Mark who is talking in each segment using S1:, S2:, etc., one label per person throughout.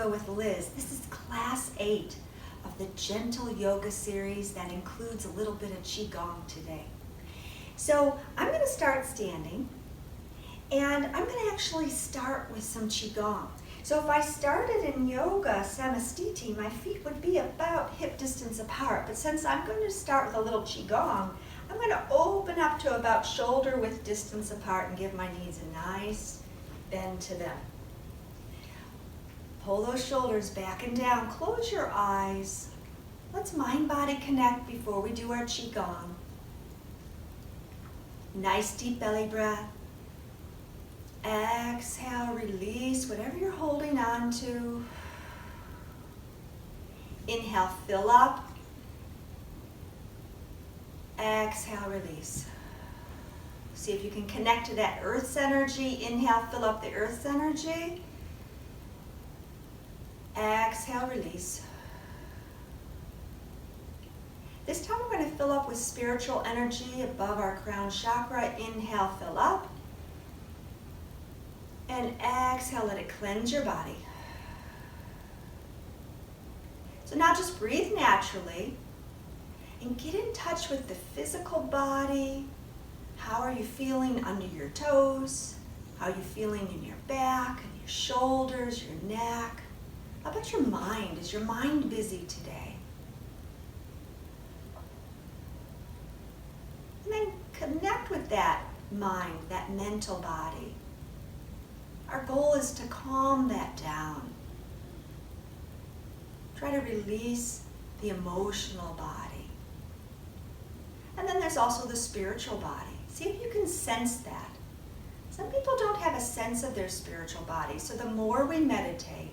S1: Yoga with Liz. This is class 8 of the Gentle Yoga series that includes a little bit of Qigong today. So I'm going to start standing, and I'm going to actually start with some Qigong. So if I started in yoga samastiti, my feet would be about hip distance apart. But since I'm going to start with a little Qigong, I'm going to open up to about shoulder width distance apart and give my knees a nice bend to them. Pull those shoulders back and down. Close your eyes. Let's mind-body connect before we do our Qigong. Nice deep belly breath. Exhale, release whatever you're holding on to. Inhale, fill up. Exhale, release. See if you can connect to that Earth's energy. Inhale, fill up the Earth's energy. Exhale, release. This time we're going to fill up with spiritual energy above our crown chakra. Inhale, fill up. And exhale, let it cleanse your body. So now just breathe naturally and get in touch with the physical body. How are you feeling under your toes? How are you feeling in your back and your shoulders, your neck? How about your mind? Is your mind busy today? And then connect with that mind, that mental body. Our goal is to calm that down. Try to release the emotional body. And then there's also the spiritual body. See if you can sense that. Some people don't have a sense of their spiritual body, so the more we meditate,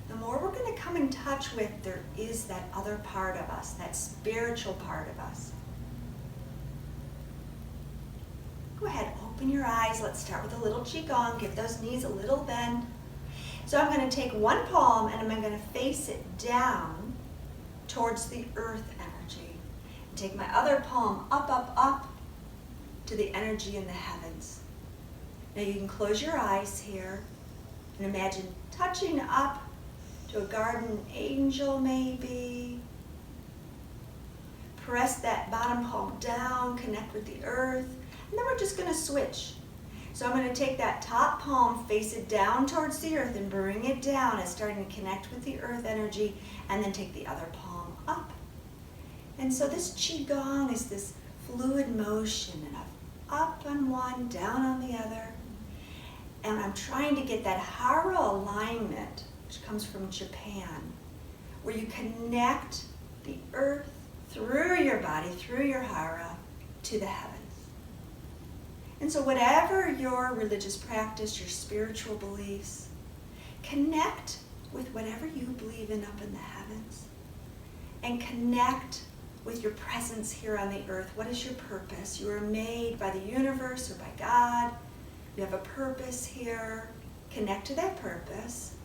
S1: the more we're going to come in touch with there is that other part of us, that spiritual part of us. Go ahead, open your eyes. Let's start with a little Qigong. Give those knees a little bend. So I'm going to take one palm and I'm going to face it down towards the earth energy. And take my other palm up, up, up to the energy in the heavens. Now you can close your eyes here and imagine touching up to a guardian angel maybe. Press that bottom palm down, connect with the earth. And then we're just going to switch. So I'm going to take that top palm, face it down towards the earth and bring it down as starting to connect with the earth energy, and then take the other palm up. And so this Qigong is this fluid motion and up on one, down on the other. And I'm trying to get that hara alignment, which comes from Japan, where you connect the earth through your body, through your hara, to the heavens. And so whatever your religious practice, your spiritual beliefs, connect with whatever you believe in up in the heavens. And connect with your presence here on the earth. What is your purpose? You are made by the universe or by God. You have a purpose here. Connect to that purpose.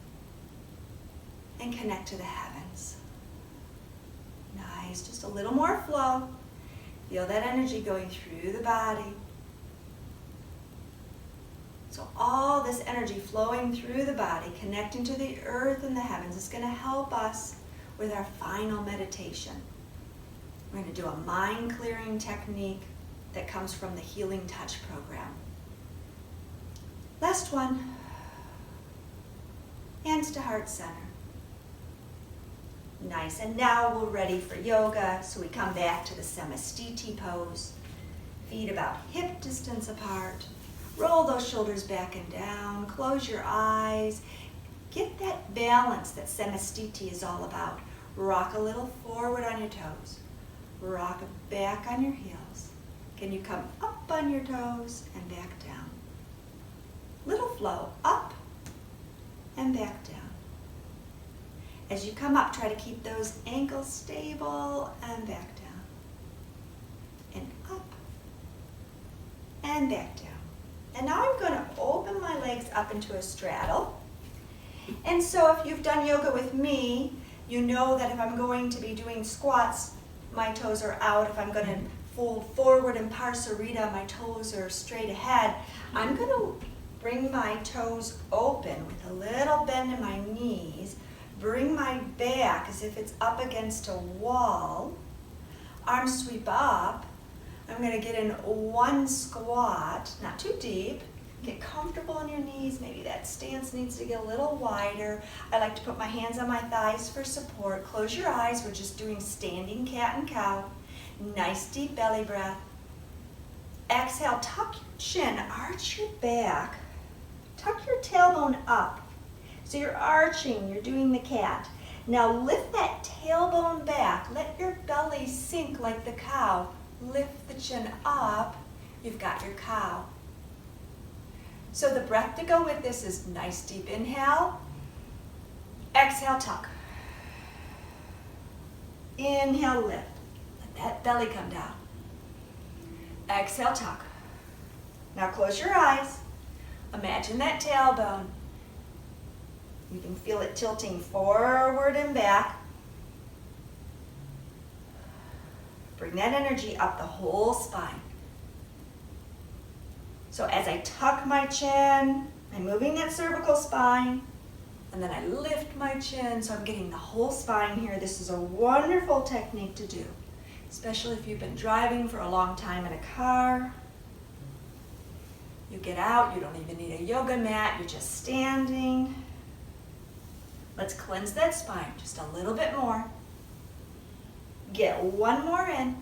S1: And connect to the heavens. Nice. Just a little more flow. Feel that energy going through the body. So all this energy flowing through the body, connecting to the earth and the heavens, is going to help us with our final meditation. We're going to do a mind-clearing technique that comes from the Healing Touch program. Last one. Hands to heart center. Nice. And now we're ready for yoga. So we come back to the samastiti pose. Feet about hip distance apart. Roll those shoulders back and down. Close your eyes. Get that balance that samastiti is all about. Rock a little forward on your toes. Rock back on your heels. Can you come up on your toes and back down? Little flow, up and back down. As you come up, try to keep those ankles stable and back down. And up and back down. And now I'm going to open my legs up into a straddle. And so if you've done yoga with me, you know that if I'm going to be doing squats, my toes are out. If I'm going to fold forward in Parsarita, my toes are straight ahead. I'm going to bring my toes open with a little bend in my knees, bring my back as if it's up against a wall. Arms sweep up. I'm going to get in one squat, not too deep. Get comfortable on your knees. Maybe that stance needs to get a little wider. I like to put my hands on my thighs for support. Close your eyes. We're just doing standing cat and cow. Nice deep belly breath. Exhale, tuck your chin, arch your back. Tuck your tailbone up. So you're arching, you're doing the cat. Now lift that tailbone back. Let your belly sink like the cow. Lift the chin up. You've got your cow. So the breath to go with this is nice deep inhale. Exhale, tuck. Inhale, lift. Let that belly come down. Exhale, tuck. Now close your eyes. Imagine that tailbone. You can feel it tilting forward and back. Bring that energy up the whole spine. So as I tuck my chin, I'm moving that cervical spine, and then I lift my chin, so I'm getting the whole spine here. This is a wonderful technique to do, especially if you've been driving for a long time in a car. You get out, you don't even need a yoga mat, you're just standing. Let's cleanse that spine just a little bit more. Get one more in.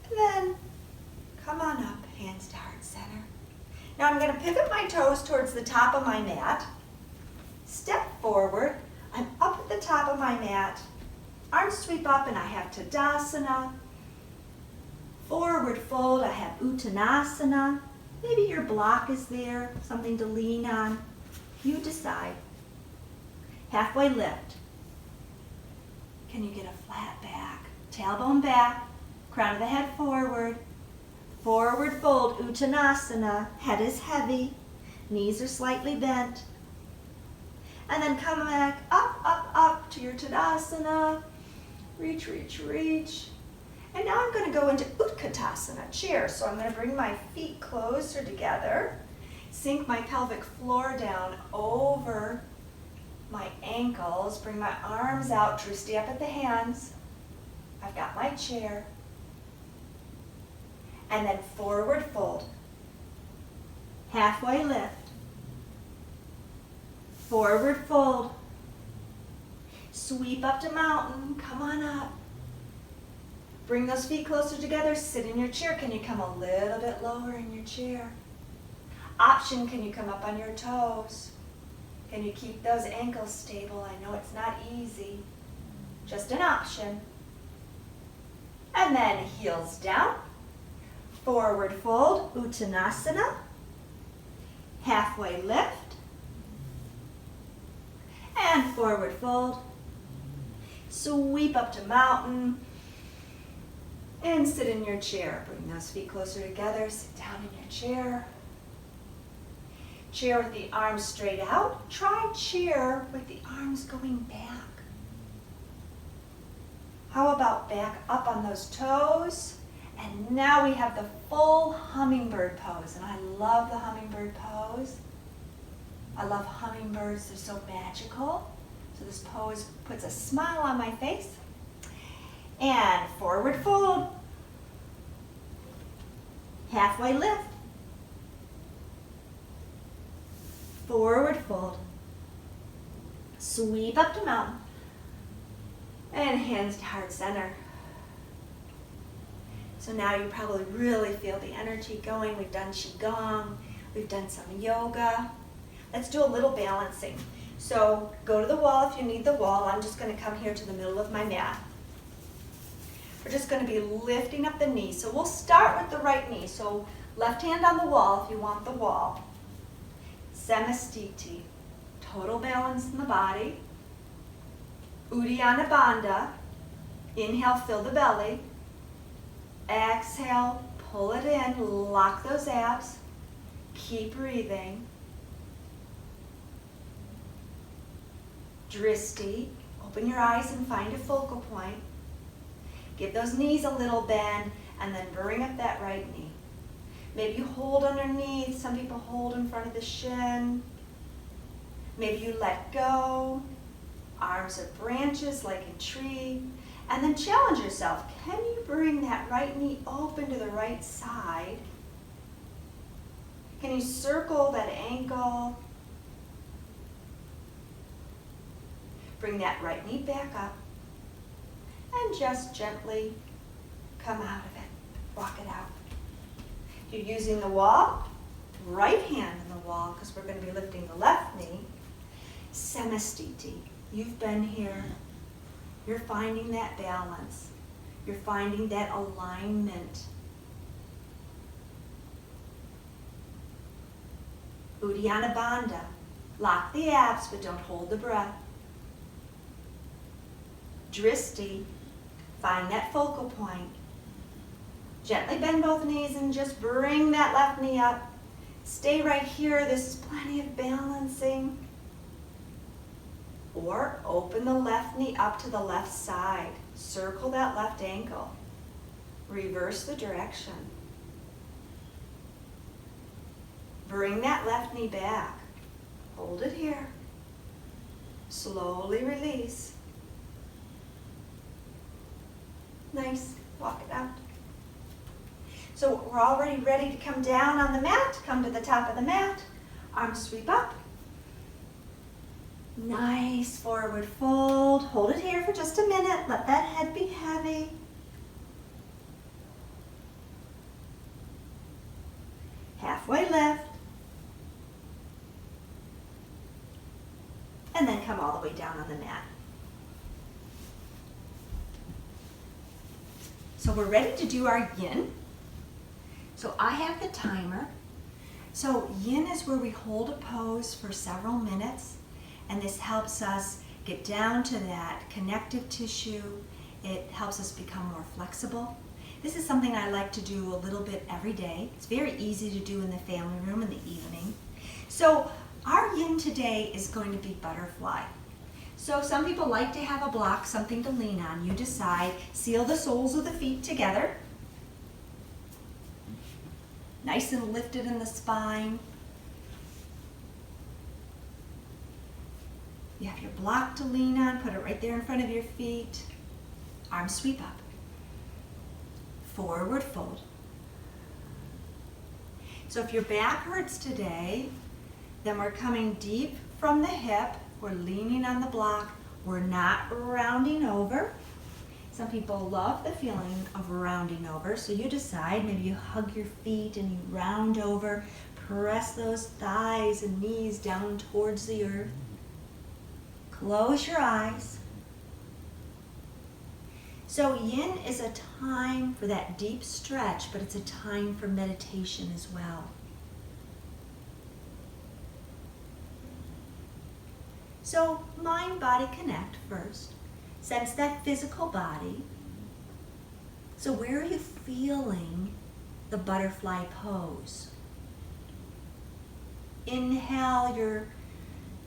S1: And then come on up, hands to heart center. Now I'm going to pivot my toes towards the top of my mat. Step forward. I'm up at the top of my mat. Arms sweep up and I have Tadasana. Forward fold, I have Uttanasana. Maybe your block is there, something to lean on. You decide. Halfway lift. Can you get a flat back? Tailbone back, crown of the head forward. Forward fold, Uttanasana. Head is heavy, knees are slightly bent. And then come back up, up, up to your Tadasana. Reach, reach, reach. And now I'm going to go into Utkatasana, chair. So I'm going to bring my feet closer together. Sink my pelvic floor down over my ankles. Bring my arms out, Dristi up at the hands. I've got my chair. And then forward fold. Halfway lift. Forward fold. Sweep up to mountain. Come on up. Bring those feet closer together. Sit in your chair. Can you come a little bit lower in your chair? Option, can you come up on your toes? Can you keep those ankles stable? I know it's not easy. Just an option. And then heels down. Forward fold, Uttanasana. Halfway lift. And forward fold. Sweep up to mountain. And sit in your chair. Bring those feet closer together. Sit down in your chair. Chair with the arms straight out. Try chair with the arms going back. How about back up on those toes? And now we have the full hummingbird pose. And I love the hummingbird pose. I love hummingbirds. They're so magical. So this pose puts a smile on my face. And forward fold. Halfway lift. Forward fold. Sweep up to mountain. And hands to heart center. So now you probably really feel the energy going. We've done Qigong. We've done some yoga. Let's do a little balancing. So go to the wall if you need the wall. I'm just going to come here to the middle of my mat. We're just going to be lifting up the knee. So we'll start with the right knee. So left hand on the wall if you want the wall. Samastiti, total balance in the body. Uddiyana Bandha, inhale, fill the belly. Exhale, pull it in, lock those abs. Keep breathing. Dristi, open your eyes and find a focal point. Give those knees a little bend and then bring up that right knee. Maybe you hold underneath. Some people hold in front of the shin. Maybe you let go, arms are branches like a tree, and then challenge yourself. Can you bring that right knee open to the right side? Can you circle that ankle? Bring that right knee back up and just gently come out of it. Walk it out. If you're using the wall, right hand in the wall because we're going to be lifting the left knee. Samastiti. You've been here. You're finding that balance. You're finding that alignment. Uddiyana Bandha. Lock the abs, but don't hold the breath. Dristi. Find that focal point. Gently bend both knees and just bring that left knee up. Stay right here. This is plenty of balancing. Or open the left knee up to the left side. Circle that left ankle. Reverse the direction. Bring that left knee back. Hold it here. Slowly release. Nice. Walk it out. So we're already ready to come down on the mat. Come to the top of the mat. Arms sweep up. Nice forward fold. Hold it here for just a minute. Let that head be heavy. Halfway lift. And then come all the way down on the mat. So we're ready to do our yin. So I have the timer. So yin is where we hold a pose for several minutes, and this helps us get down to that connective tissue. It helps us become more flexible. This is something I like to do a little bit every day. It's very easy to do in the family room in the evening. So our yin today is going to be butterfly. So some people like to have a block, something to lean on. You decide. Seal the soles of the feet together. Nice and lifted in the spine. You have your block to lean on. Put it right there in front of your feet. Arms sweep up. Forward fold. So if your back hurts today, then we're coming deep from the hip. We're leaning on the block. We're not rounding over. Some people love the feeling of rounding over, so you decide. Maybe you hug your feet and you round over. Press those thighs and knees down towards the earth. Close your eyes. So yin is a time for that deep stretch, but it's a time for meditation as well. So mind-body connect first. Sense that physical body. So where are you feeling the butterfly pose? Inhale your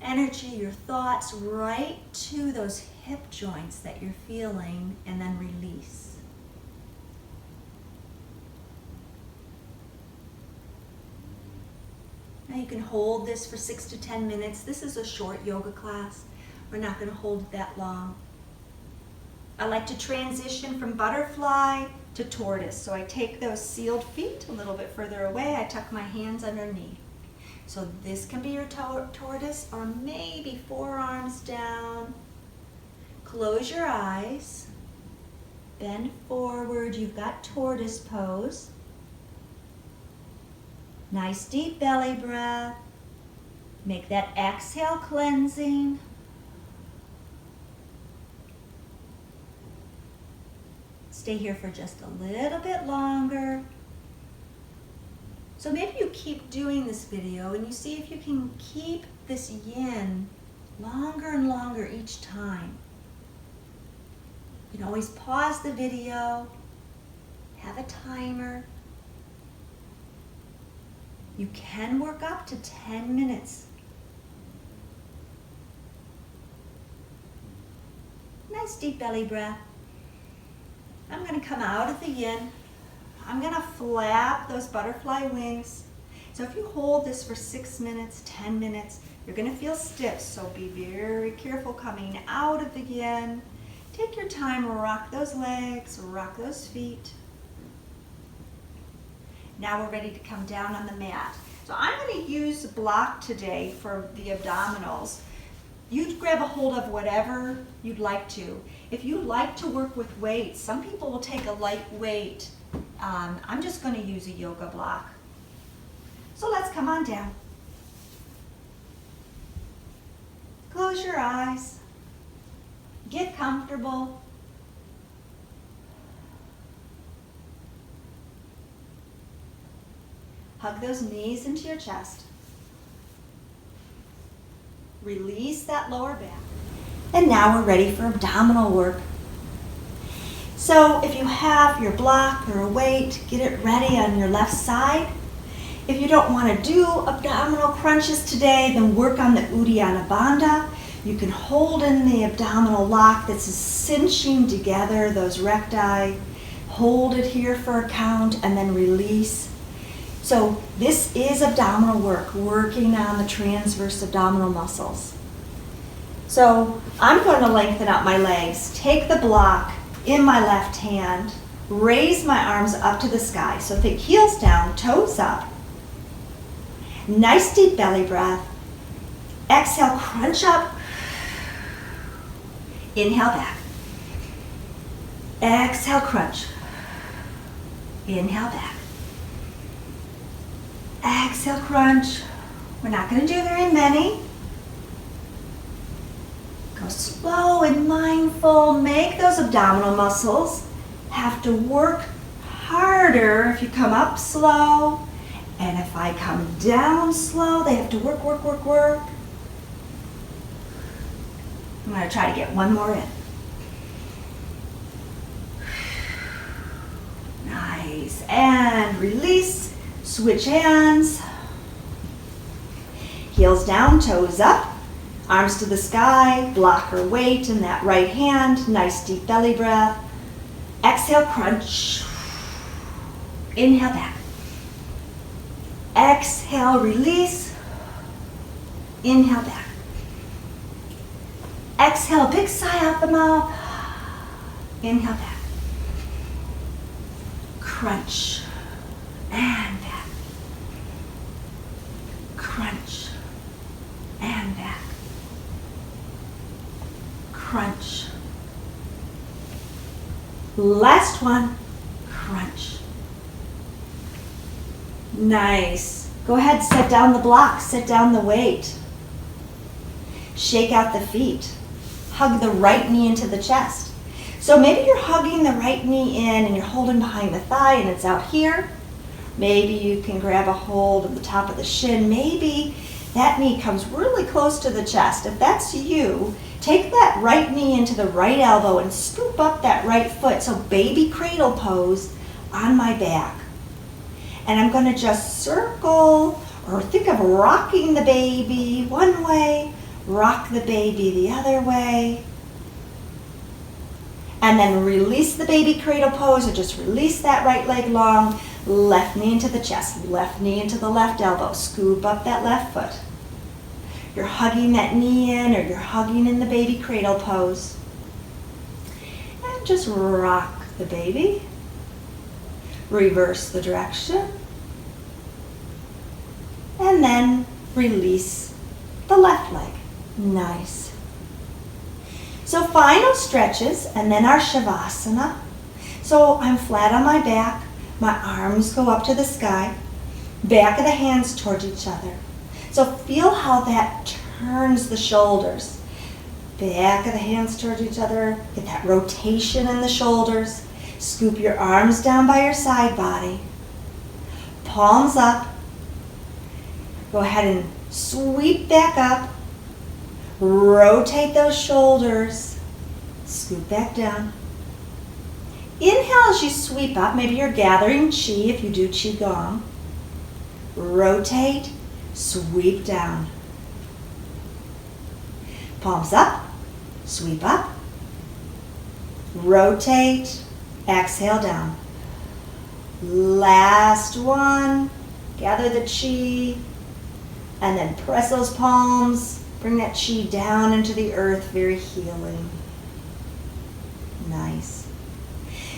S1: energy, your thoughts right to those hip joints that you're feeling, and then release. Now you can hold this for 6 to 10 minutes. This is a short yoga class. We're not going to hold it that long. I like to transition from butterfly to tortoise. So I take those sealed feet a little bit further away. I tuck my hands underneath. So this can be your tortoise, or maybe forearms down. Close your eyes. Bend forward. You've got tortoise pose. Nice deep belly breath. Make that exhale cleansing. Stay here for just a little bit longer. So maybe you keep doing this video and you see if you can keep this yin longer and longer each time. You can always pause the video, have a timer. You can work up to 10 minutes. Nice deep belly breath. I'm going to come out of the yin. I'm going to flap those butterfly wings. So if you hold this for 6 minutes, 10 minutes, You're going to feel stiff, so be very careful coming out of the yin. Take your time, rock those legs, rock those feet. Now we're ready to come down on the mat. So I'm going to use the block today for the abdominals. You grab a hold of whatever you'd like to. If you like to work with weights, some people will take a light weight. I'm just going to use a yoga block. So let's come on down. Close your eyes. Get comfortable. Hug those knees into your chest. Release that lower back. And now we're ready for abdominal work. So if you have your block or a weight, get it ready on your left side. If you don't want to do abdominal crunches today, then work on the Uddiyana Bandha. You can hold in the abdominal lock that's cinching together those recti. Hold it here for a count and then release. So this is abdominal work, working on the transverse abdominal muscles. So I'm going to lengthen out my legs, take the block in my left hand, raise my arms up to the sky. So think heels down, toes up. Nice deep belly breath. Exhale, crunch up. Inhale back. Exhale, crunch. Inhale back. Exhale, crunch. We're not going to do very many. Go slow and mindful. Make those abdominal muscles have to work harder if you come up slow. And if I come down slow, they have to work, work, work, work. I'm going to try to get one more in. Nice. And release. Switch hands. Heels down, toes up. Arms to the sky. Block or weight in that right hand. Nice deep belly breath. Exhale, crunch. Inhale back. Exhale, release. Inhale back. Exhale, big sigh out the mouth. Inhale back. Crunch. And back. Crunch. And back. Crunch. Last one. Crunch. Nice. Go ahead, set down the block, set down the weight. Shake out the feet. Hug the right knee into the chest. So maybe you're hugging the right knee in and you're holding behind the thigh and it's out here. Maybe you can grab a hold of the top of the shin. Maybe that knee comes really close to the chest. If that's you, take that right knee into the right elbow and scoop up that right foot. So baby cradle pose on my back. And I'm going to just circle or think of rocking the baby one way, rock the baby the other way. And then release the baby cradle pose or just release that right leg long, left knee into the chest, left knee into the left elbow, scoop up that left foot. You're hugging that knee in or you're hugging in the baby cradle pose. And just rock the baby. Reverse the direction. And then release the left leg. Nice. So final stretches and then our Shavasana. So I'm flat on my back. My arms go up to the sky. Back of the hands towards each other. So feel how that turns the shoulders. Back of the hands towards each other. Get that rotation in the shoulders. Scoop your arms down by your side body. Palms up. Go ahead and sweep back up. Rotate those shoulders. Scoop back down. Inhale as you sweep up. Maybe you're gathering chi if you do Qi Gong. Rotate, sweep down. Palms up, sweep up. Rotate, exhale down. Last one. Gather the chi And then press those palms. Bring that chi down into the earth, very healing. Nice.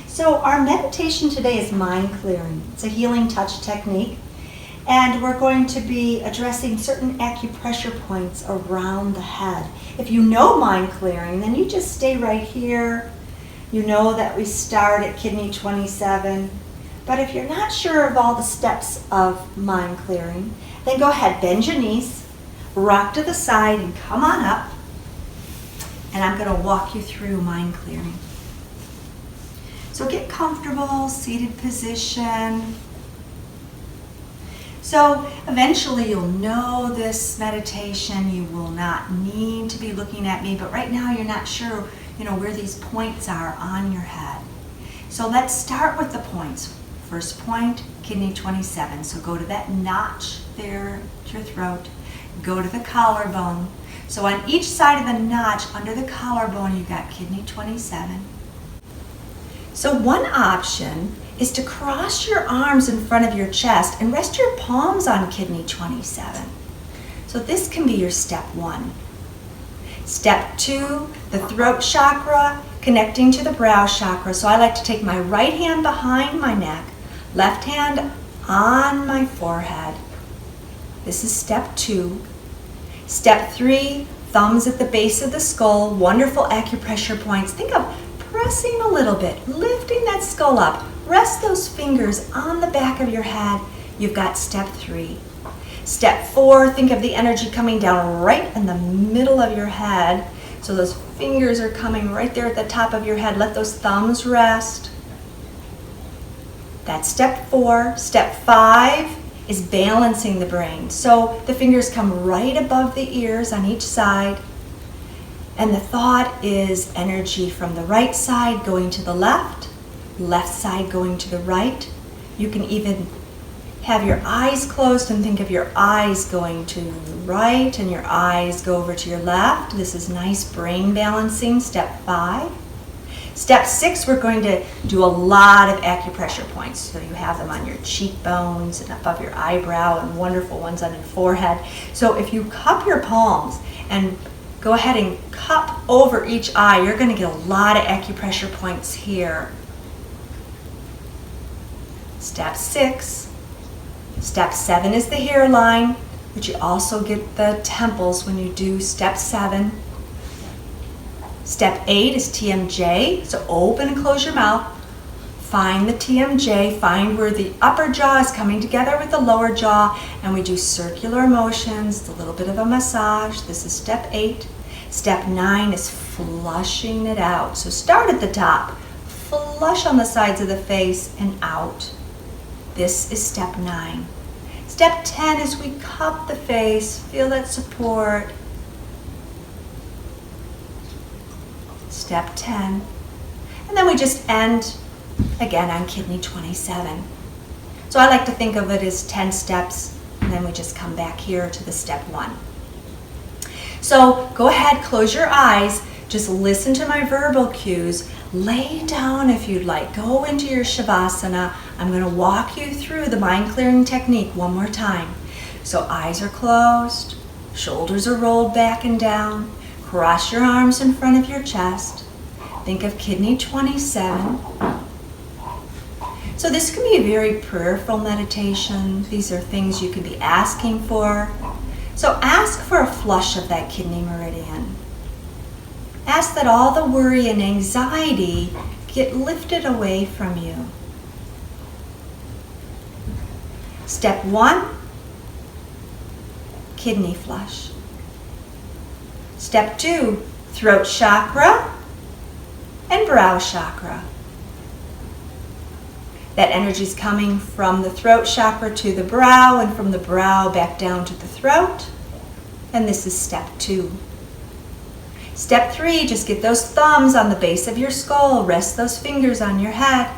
S1: So our meditation today is mind clearing. It's a healing touch technique. And we're going to be addressing certain acupressure points around the head. If you know mind clearing, then you just stay right here. You know that we start at kidney 27. But if you're not sure of all the steps of mind clearing, then go ahead, bend your knees, rock to the side, and come on up. And I'm going to walk you through mind clearing. So get comfortable, seated position. So eventually you'll know this meditation. You will not need to be looking at me, but right now you're not sure, where these points are on your head. So let's start with the points. First point, kidney 27. So go to that notch there at your throat. Go to the collarbone. So on each side of the notch under the collarbone, you've got kidney 27. So one option is to cross your arms in front of your chest and rest your palms on kidney 27. So this can be your step 1. Step 2, the throat chakra connecting to the brow chakra. So I like to take my right hand behind my neck, left hand on my forehead. This is step 2. Step 3, thumbs at the base of the skull, wonderful acupressure points. Think of pressing a little bit, lifting that skull up. Rest those fingers on the back of your head. You've got step 3. Step 4, think of the energy coming down right in the middle of your head. So those fingers are coming right there at the top of your head. Let those thumbs rest. That's step 4. Step 5 is balancing the brain. So the fingers come right above the ears on each side. And the thought is energy from the right side going to the left side going to the right. You can even have your eyes closed and think of your eyes going to the right and your eyes go over to your left. This is nice brain balancing, step 5. Step 6, we're going to do a lot of acupressure points. So you have them on your cheekbones and above your eyebrow and wonderful ones on your forehead. So if you cup your palms and go ahead and cup over each eye, you're going to get a lot of acupressure points here. Step 6. Step 7 is the hairline, but you also get the temples when you do step 7. Step 8 is TMJ, so open and close your mouth. Find the TMJ, find where the upper jaw is coming together with the lower jaw, and we do circular motions, a little bit of a massage. This is step 8. Step 9 is flushing it out. So start at the top, flush on the sides of the face and out. This is step 9. Step 10 is we cup the face, feel that support. Step 10. And then we just end again on kidney 27. So I like to think of it as 10 steps, and then we just come back here to the step 1. So go ahead, close your eyes, just listen to my verbal cues. Lay down if you'd like. Go into your Shavasana. I'm going to walk you through the mind clearing technique one more time. So eyes are closed, shoulders are rolled back and down. Cross your arms in front of your chest. Think of kidney 27. So this can be a very prayerful meditation. These are things you could be asking for. So ask for a flush of that kidney meridian. Ask that all the worry and anxiety get lifted away from you. Step 1, kidney flush. Step 2, throat chakra and brow chakra. That energy is coming from the throat chakra to the brow and from the brow back down to the throat. And this is step 2. Step 3, just get those thumbs on the base of your skull. Rest those fingers on your head.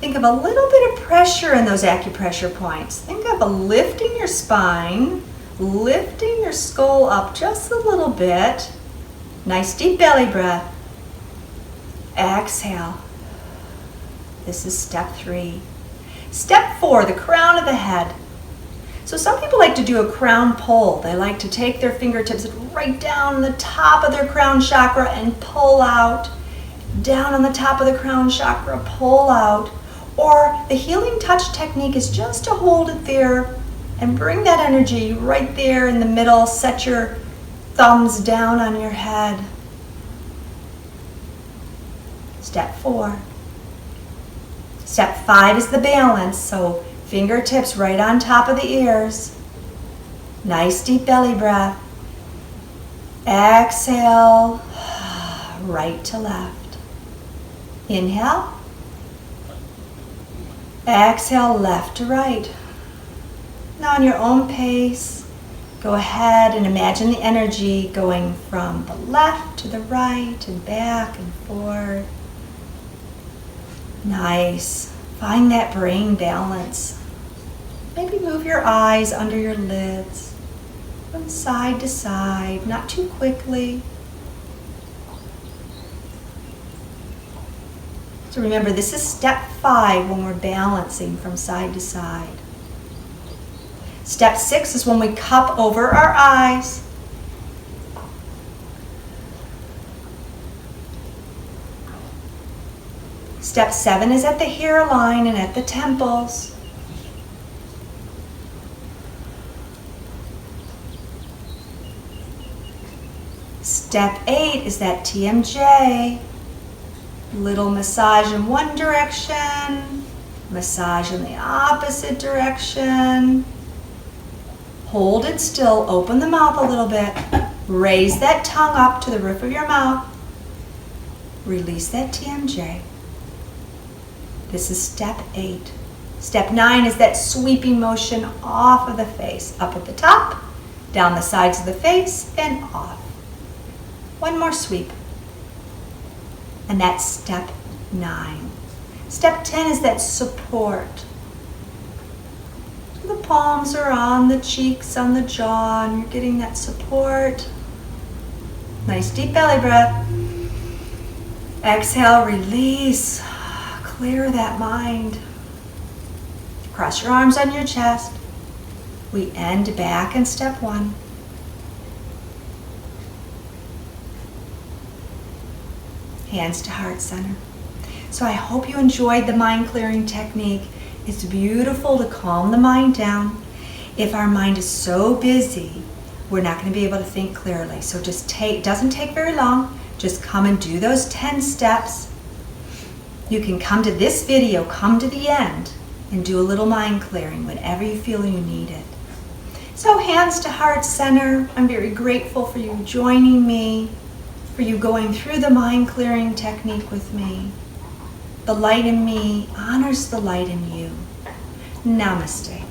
S1: Think of a little bit of pressure in those acupressure points. Think of lifting your spine, lifting your skull up just a little bit. Nice deep belly breath. Exhale. This is step 3. Step 4, the crown of the head. So So some people like to do a crown pull. They like to take their fingertips right down the top of their crown chakra and pull out. Down on the top of the crown chakra, pull out. Or the healing touch technique is just to hold it there and bring that energy right there in the middle. Set your thumbs down on your head. Step 4. Step 5 is the balance. So fingertips right on top of the ears. Nice deep belly breath. Exhale, right to left. Inhale. Exhale, left to right. Now on your own pace, go ahead and imagine the energy going from the left to the right and back and forth. Nice. Find that brain balance. Maybe move your eyes under your lids from side to side, not too quickly. So remember, this is step 5 when we're balancing from side to side. Step 6 is when we cup over our eyes. Step 7 is at the hairline and at the temples. Step 8 is that TMJ. Little massage in one direction, massage in the opposite direction. Hold it still, open the mouth a little bit. Raise that tongue up to the roof of your mouth. Release that TMJ. This is step 8. Step 9 is that sweeping motion off of the face, up at the top, down the sides of the face, and off. One more sweep. And that's step 9. Step 10 is that support. So the palms are on the cheeks, on the jaw, and you're getting that support. Nice deep belly breath. Exhale, release. Clear that mind. Cross your arms on your chest. We end back in step 1. Hands to heart center. So I hope you enjoyed the mind clearing technique. It's beautiful to calm the mind down. If our mind is so busy, we're not going to be able to think clearly. So doesn't take very long. Just come and do those 10 steps. You can come to this video, come to the end, and do a little mind clearing whenever you feel you need it. So hands to heart center. I'm very grateful for you joining me, for you going through the mind clearing technique with me. The light in me honors the light in you. Namaste.